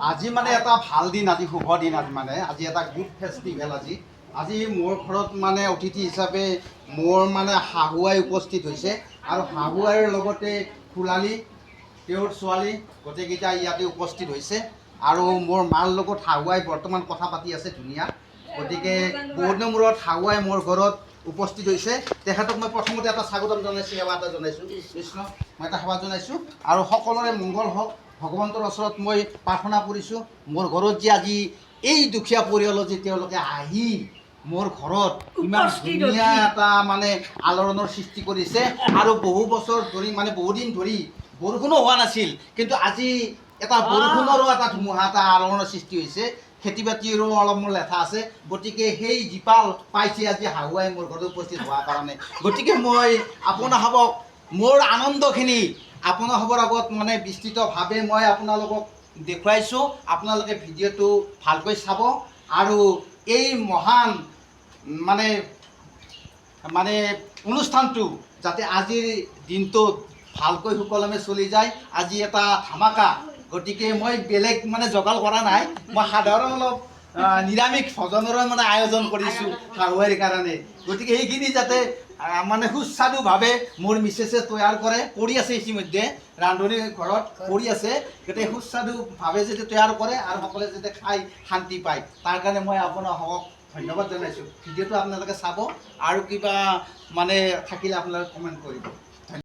আজি মানে এটা ভাল দিন, আজি শুভ দিন, আজি এটা গুড ফেষ্টিভেল। আজি মোৰ ঘৰত মানে অতিথি হিচাপে মোৰ মানে শাহু আই উপস্থিত হৈছে আৰু শাহু আইৰ লগতে খুলালী তেওঁৰ ছোৱালী গোটেইকেইটা ইয়াতে উপস্থিত হৈছে আৰু মোৰ মাৰ লগত শাহু আই বৰ্তমান কথা পাতি আছে ধুনীয়া। গতিকে বহুত দিনৰ মূৰত শাহু আই মোৰ ঘৰত উপস্থিত হৈছে। তেখেতক মই প্ৰথমতে এটা স্বাগতম জনাইছোঁ, সেৱা এটা জনাইছোঁ। কৃষ্ণ, মই এটা সেৱা জনাইছোঁ আৰু সকলোৰে মংগল হওক ভগৱন্তৰ ওচৰত মই প্ৰাৰ্থনা কৰিছোঁ। মোৰ ঘৰত যে আজি এই দুখীয়া পৰিয়ালত যে তেওঁলোকে আহি মোৰ ঘৰত ইমান ধুনীয়া এটা মানে আলোড়নৰ সৃষ্টি কৰিছে আৰু বহু বছৰ ধৰি মানে বহুদিন ধৰি বৰষুণো হোৱা নাছিল, কিন্তু আজি এটা বৰষুণৰো এটা ধুমুহা এটা আলোড়নৰ সৃষ্টি হৈছে। খেতি বাতিৰো অলপ মোৰ লেঠা আছে, গতিকে সেই জীপাল পাইছে আজি শাহু আই মোৰ ঘৰত উপস্থিত হোৱাৰ কাৰণে। গতিকে মই আপোনাসৱক মোৰ আনন্দখিনি আপোনাসৱৰ আগত মানে বিস্তৃতভাৱে মই আপোনালোকক দেখুৱাইছোঁ। আপোনালোকে ভিডিঅ'টো ভালকৈ চাব আৰু এই মহান মানে মানে অনুষ্ঠানটো যাতে আজিৰ দিনটোত ভালকৈ সুকলমে চলি যায়। আজি এটা ধামাকা, গতিকে মই বেলেগ মানে যোগাৰ কৰা নাই। মই সাধাৰণ অলপ নিৰামিষ ভোজনৰো মানে আয়োজন কৰিছোঁ শাহু আইৰ কাৰণে। গতিকে সেইখিনি যাতে মানে সুস্বাদুভাৱে মোৰ মিছেছে তৈয়াৰ কৰি আছে, ইতিমধ্যে ৰান্ধনি ঘৰত কৰি আছে। গতিকে সুস্বাদুভাৱে যাতে তৈয়াৰ কৰে আৰু সকলোৱে যাতে খাই শান্তি পায়, তাৰ কাৰণে মই আপোনালোকক ধন্যবাদ জনাইছোঁ। ভিডিঅ'টো আপোনালোকে চাব আৰু কিবা মানে থাকিলে আপোনালোকে কমেণ্ট কৰিব।